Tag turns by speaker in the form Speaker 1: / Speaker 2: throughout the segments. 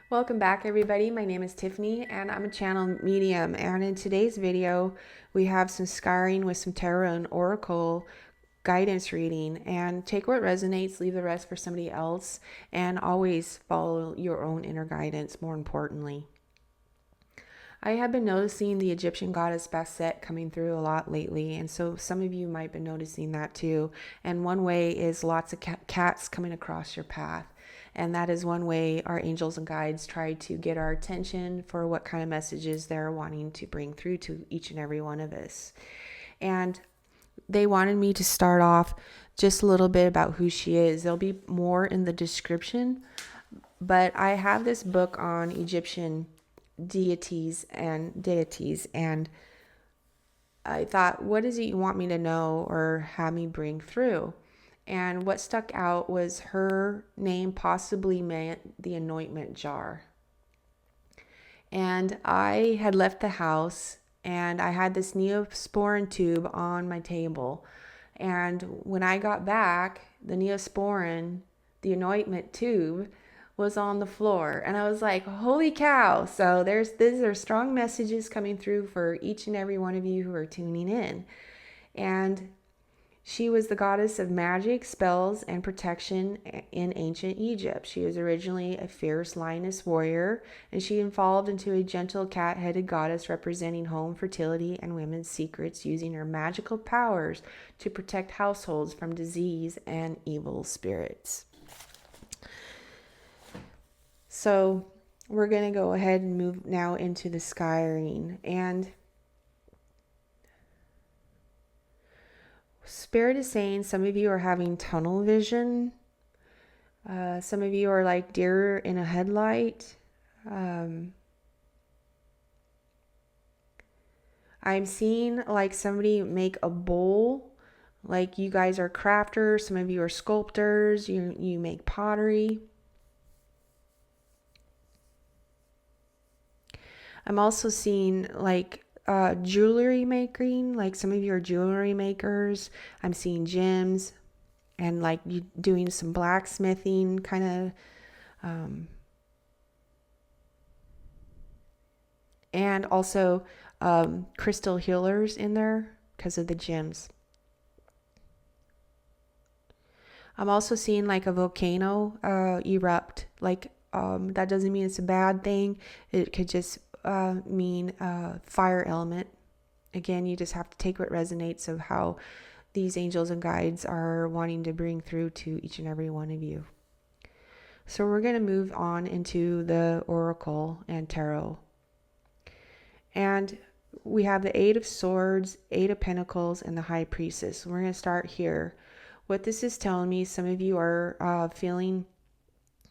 Speaker 1: Welcome back, everybody. My name is Tiffany and I'm a channel medium, and in today's video we have some scrying with some tarot and oracle guidance reading. And take what resonates, leave the rest for somebody else, and always follow your own inner guidance, more importantly. I have been noticing the Egyptian goddess Bastet coming through a lot lately, and so some of you might be noticing that too. And one way is lots of cats coming across your path. And that is one way our angels and guides try to get our attention for what kind of messages they're wanting to bring through to each and every one of us. And they wanted me to start off just a little bit about who she is. There'll be more in the description, but I have this book on Egyptian deities, and I thought, what is it you want me to know or have me bring through? And what stuck out was her name possibly meant the anointment jar. And I had left the house and I had this neosporin tube on my table. And when I got back, the neosporin, the anointment tube, was on the floor. And I was like, holy cow. So these are strong messages coming through for each and every one of you who are tuning in. And she was the goddess of magic, spells, and protection in ancient Egypt. She was originally a fierce lioness warrior, and she evolved into a gentle cat-headed goddess representing home, fertility, and women's secrets, using her magical powers to protect households from disease and evil spirits. So we're going to go ahead and move now into the scrying. And Spirit is saying some of you are having tunnel vision. Some of you are like deer in a headlight. I'm seeing like somebody make a bowl. Like you guys are crafters. Some of you are sculptors. You make pottery. I'm also seeing like jewelry making, like some of you are jewelry makers. I'm seeing gems and like you doing some blacksmithing kind of, and also crystal healers in there because of the gems. I'm also seeing like a volcano erupt. Like that doesn't mean it's a bad thing. It could just mean fire element. Again, you just have to take what resonates of how these angels and guides are wanting to bring through to each and every one of you. So we're going to move on into the oracle and tarot. And we have the Eight of Swords, Eight of Pentacles, and the High Priestess. We're going to start here. What this is telling me, some of you are feeling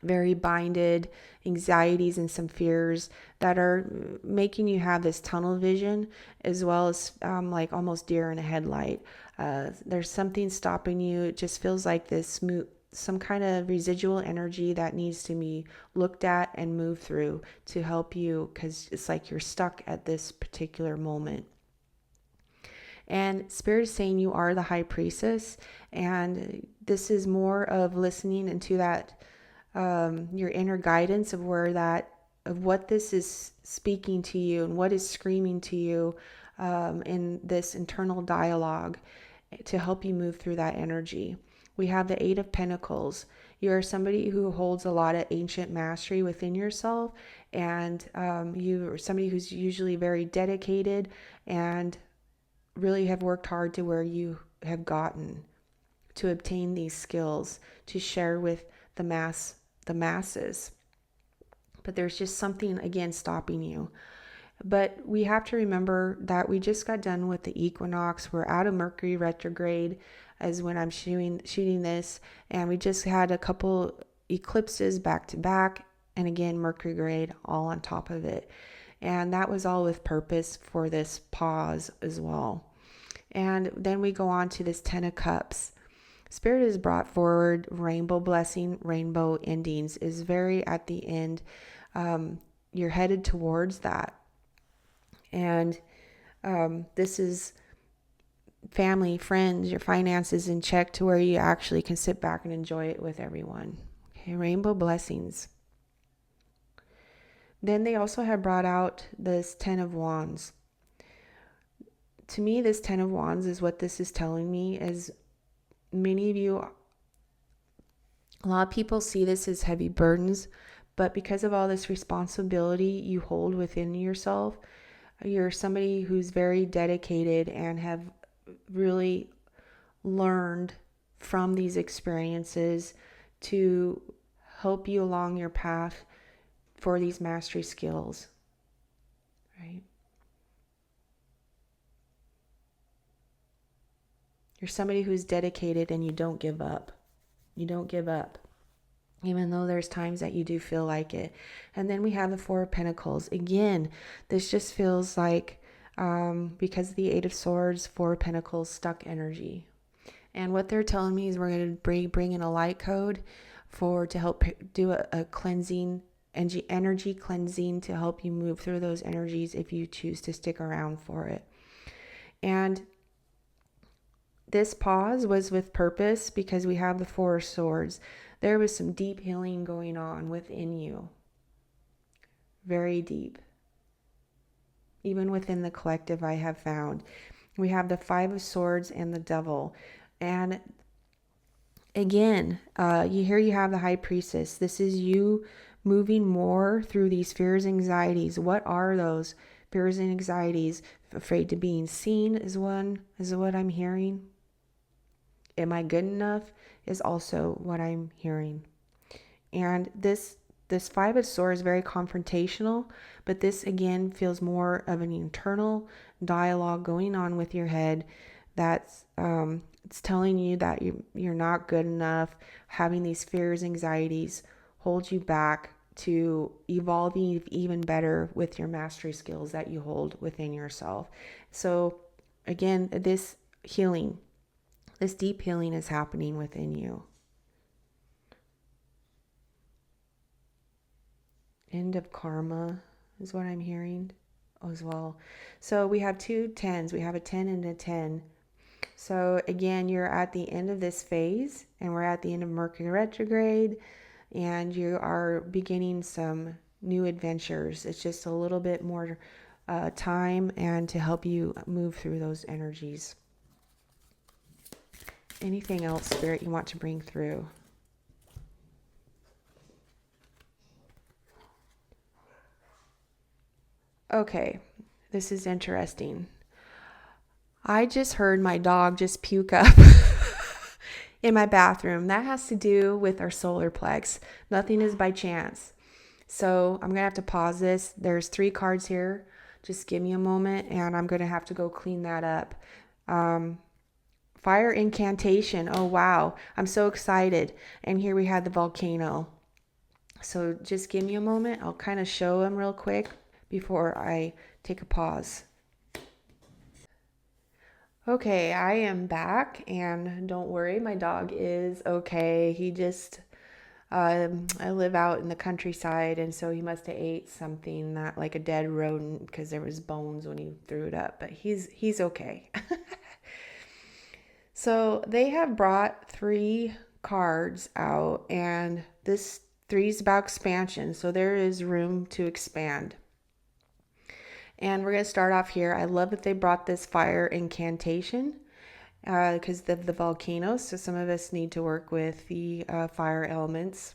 Speaker 1: very binded, anxieties and some fears that are making you have this tunnel vision, as well as like almost deer in a headlight. There's something stopping you. It just feels like this some kind of residual energy that needs to be looked at and moved through to help you, because it's like you're stuck at this particular moment. And Spirit is saying you are the High Priestess, and this is more of listening into that your inner guidance of what this is speaking to you and what is screaming to you in this internal dialogue to help you move through that energy. We have the Eight of Pentacles. You are somebody who holds a lot of ancient mastery within yourself, and you are somebody who's usually very dedicated and really have worked hard to where you have gotten to obtain these skills to share with the masses. But there's just something again stopping you. But we have to remember that we just got done with the equinox. We're out of Mercury retrograde as when I'm shooting this, and we just had a couple eclipses back to back, and again Mercury grade all on top of it. And that was all with purpose for this pause as well. And then we go on to this Ten of Cups. Spirit has brought forward rainbow blessing, rainbow endings is very at the end. You're headed towards that. And this is family, friends, your finances in check to where you actually can sit back and enjoy it with everyone. Okay, rainbow blessings. Then they also have brought out this 10 of Wands. To me, this 10 of Wands is what this is telling me is many of you, a lot of people see this as heavy burdens, but because of all this responsibility you hold within yourself, you're somebody who's very dedicated and have really learned from these experiences to help you along your path for these mastery skills, right? You're somebody who's dedicated and you don't give up. You don't give up, even though there's times that you do feel like it. And then we have the Four of Pentacles. Again, this just feels like, because of the Eight of Swords, Four of Pentacles, stuck energy. And what they're telling me is we're going to bring in a light code to help do a cleansing, energy cleansing, to help you move through those energies if you choose to stick around for it. And this pause was with purpose because we have the Four of Swords. There was some deep healing going on within you. Very deep. Even within the collective, I have found. We have the Five of Swords and the Devil. And again, you have the High Priestess. This is you moving more through these fears, anxieties. What are those fears and anxieties? Afraid to being seen is what I'm hearing. Am I good enough is also what I'm hearing. And this Five of Swords is very confrontational, but this again feels more of an internal dialogue going on with your head that's it's telling you that you're not good enough. Having these fears, anxieties hold you back to evolving even better with your mastery skills that you hold within yourself. So again, this healing, this deep healing is happening within you. End of karma is what I'm hearing as well. So we have two tens. We have a 10 and a 10. So again, you're at the end of this phase, and we're at the end of Mercury retrograde, and you are beginning some new adventures. It's just a little bit more time and to help you move through those energies. Anything else, Spirit, you want to bring through? Okay, this is interesting. I just heard my dog just puke up in my bathroom. That has to do with our solar plex. Nothing is by chance. So I'm going to have to pause this. There's 3 cards here. Just give me a moment and I'm going to have to go clean that up. Fire incantation. Oh, wow. I'm so excited. And here we had the volcano. So just give me a moment. I'll kind of show them real quick before I take a pause. Okay, I am back, and don't worry, my dog is okay. He just, I live out in the countryside, and so he must have ate something that, like a dead rodent, because there was bones when he threw it up, but he's okay. So they have brought 3 cards out, and this 3 is about expansion, so there is room to expand. And we're going to start off here. I love that they brought this fire incantation because of the volcanoes. So some of us need to work with the fire elements.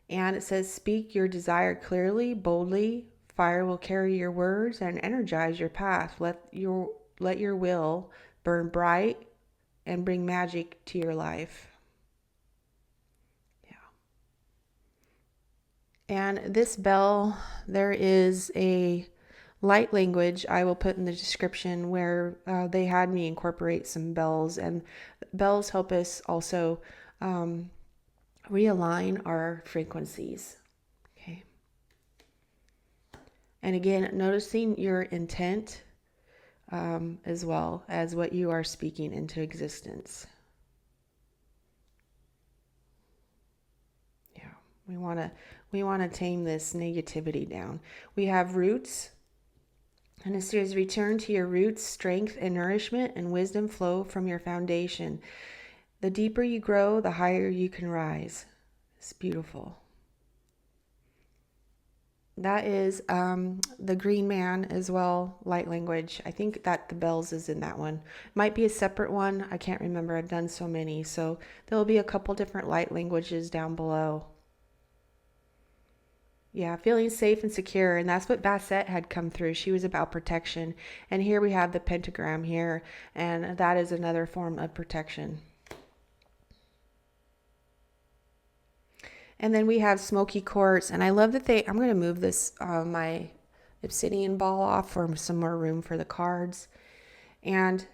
Speaker 1: And it says, speak your desire clearly, boldly. Fire will carry your words and energize your path. Let your will burn bright and bring magic to your life. Yeah. And this bell, there is a light language I will put in the description where they had me incorporate some bells, and bells help us also realign our frequencies. Okay. And again, noticing your intent as well as what you are speaking into existence. Yeah, we want to tame this negativity down. We have roots. And it says, return to your roots, strength and nourishment and wisdom flow from your foundation. The deeper you grow, the higher you can rise. It's beautiful. That is the Green Man as well, light language. I think that the bells is in that one. Might be a separate one. I can't remember. I've done so many. So there'll be a couple different light languages down below. Yeah, feeling safe and secure. And that's what Bastet had come through. She was about protection. And here we have the pentagram here. And that is another form of protection. And then we have smoky quartz. And I love that I'm going to move this, my obsidian ball off for some more room for the cards. And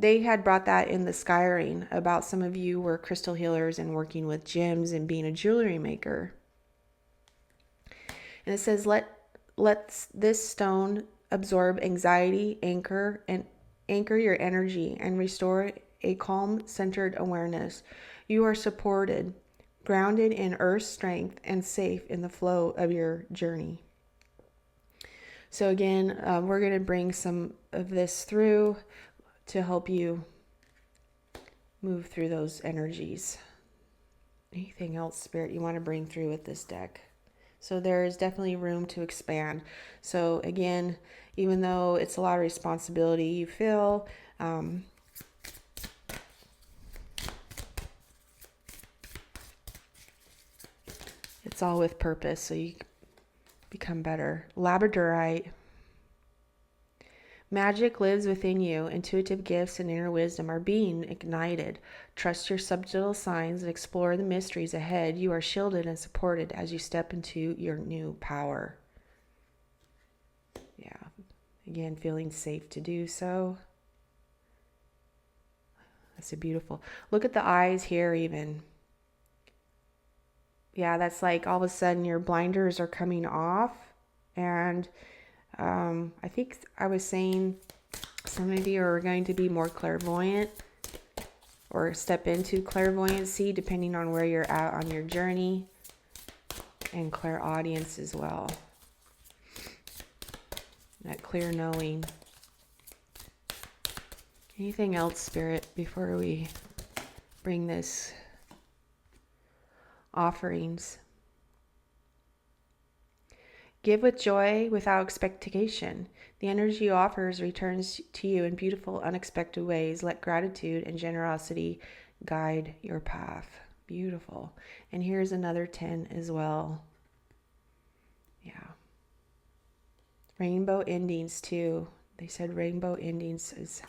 Speaker 1: they had brought that in the Scrying about some of you were crystal healers and working with gems and being a jewelry maker. And it says, let this stone absorb anxiety, anchor your energy, and restore a calm, centered awareness. You are supported, grounded in earth's strength, and safe in the flow of your journey. So again, we're going to bring some of this through to help you move through those energies. Anything else, Spirit, you want to bring through with this deck? So there is definitely room to expand. So again, even though it's a lot of responsibility you feel, it's all with purpose, so you become better. Labradorite. Magic lives within you. Intuitive gifts and inner wisdom are being ignited. Trust your subtle signs and explore the mysteries ahead. You are shielded and supported as you step into your new power. Yeah. Again, feeling safe to do so. That's a beautiful. Look at the eyes here even. Yeah, that's like all of a sudden your blinders are coming off. And I think I was saying some of you are going to be more clairvoyant or step into clairvoyancy depending on where you're at on your journey, and clairaudience as well. That clear knowing. Anything else, Spirit, before we bring this offerings? Give with joy without expectation. The energy you offers returns to you in beautiful, unexpected ways. Let gratitude and generosity guide your path. Beautiful. And here's another 10 as well. Yeah. Rainbow endings too. They said rainbow endings is...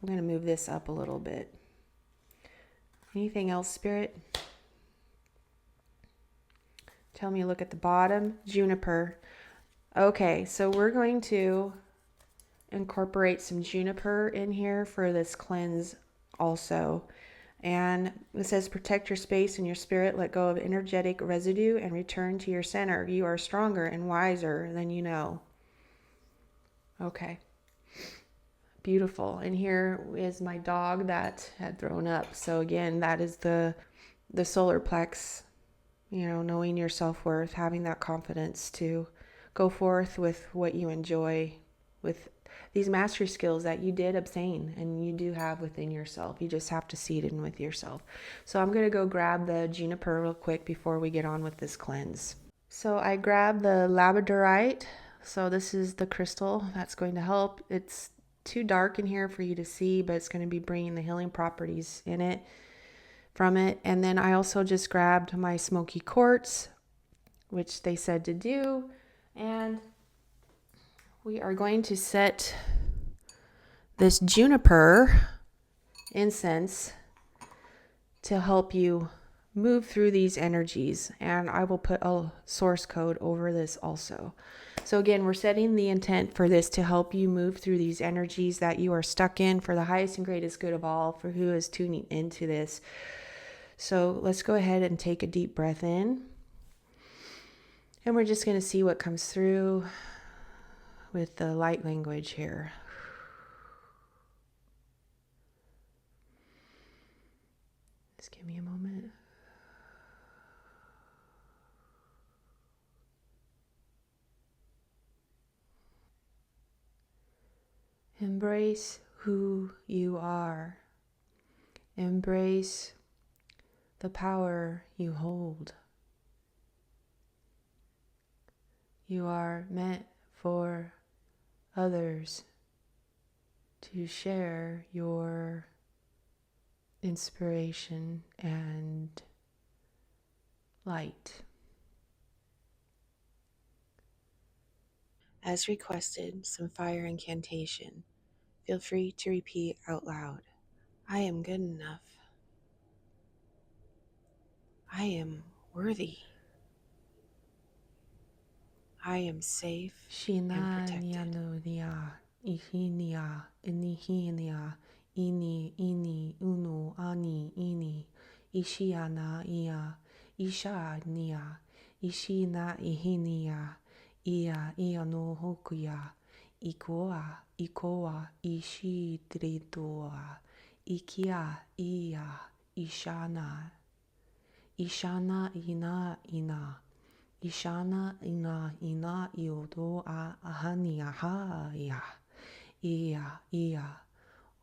Speaker 1: I'm going to move this up a little bit. Anything else, Spirit? Tell me, look at the bottom. Juniper. Okay, so we're going to incorporate some juniper in here for this cleanse also. And it says, protect your space and your spirit. Let go of energetic residue and return to your center. You are stronger and wiser than you know. Okay. Beautiful. And here is my dog that had thrown up. So again, that is the solar plex. You know, knowing your self-worth, having that confidence to go forth with what you enjoy, with these mastery skills that you did obtain and you do have within yourself. You just have to see it in with yourself. So I'm going to go grab the juniper real quick before we get on with this cleanse. So I grabbed the labradorite. So this is the crystal that's going to help. It's too dark in here for you to see, but it's going to be bringing the healing properties in it. From it. And then I also just grabbed my smoky quartz, which they said to do, and we are going to set this juniper incense to help you move through these energies, and I will put a source code over this also. So again, we're setting the intent for this to help you move through these energies that you are stuck in for the highest and greatest good of all, for who is tuning into this. So let's go ahead and take a deep breath in. And we're just going to see what comes through with the light language here. Just give me a moment. Embrace who you are. Embrace the power you hold. You are meant for others to share your inspiration and light. As requested, some fire incantation. Feel free to repeat out loud. I am good enough. I am worthy. I am safe and protected. Ihinia, inihinia, ini, unu, ani, ini, ishiana, ia, isha, nia, ishina, ihinia, ia no hokuya, ikoa, ishi, tritoa, ikia, ia, ishana, ina. Ishana ina iodo ahani aha ia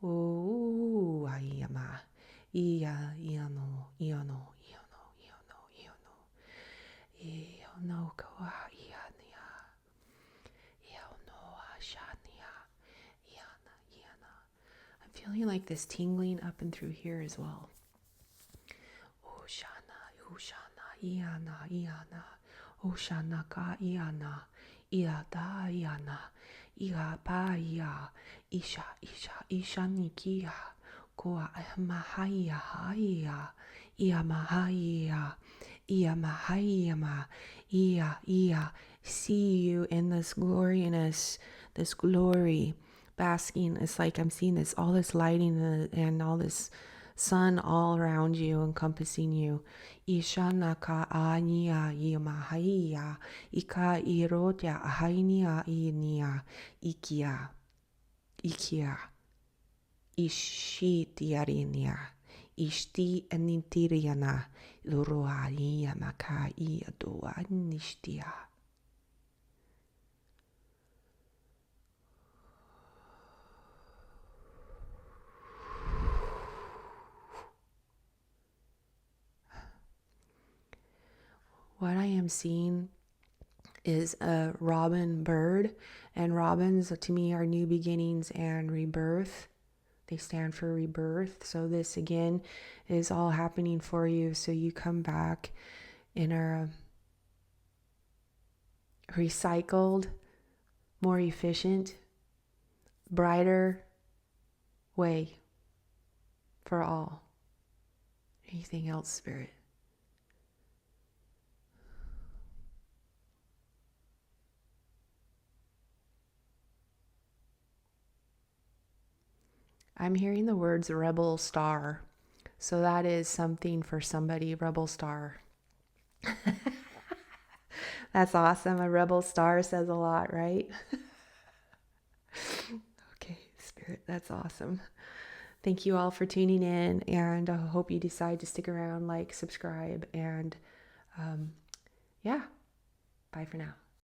Speaker 1: o ayama iano koa iania iono ashania iana. I'm feeling like this tingling up and through here as well. Ushana iana Oshana ka iana, iada iana, ia pa isha nikia, koa mahaya, ia mahayama, ia. See you in this gloriness, this glory, basking. It's like I'm seeing this, all this lighting and all this sun all around you, encompassing you. Ishana ka ania mahaya, ika irotia ahainia inia, ikia, ishitiarinia, ishti anintiriana, luroania maka iadoa nishtia. What I am seeing is a robin bird, and robins to me are new beginnings and rebirth. They stand for rebirth. So this again is all happening for you. So you come back in a recycled, more efficient, brighter way for all. Anything else, Spirit? I'm hearing the words rebel star. So that is something for somebody, rebel star. That's awesome. A rebel star says a lot, right? Okay, Spirit, that's awesome. Thank you all for tuning in, and I hope you decide to stick around, like, subscribe, and yeah, bye for now.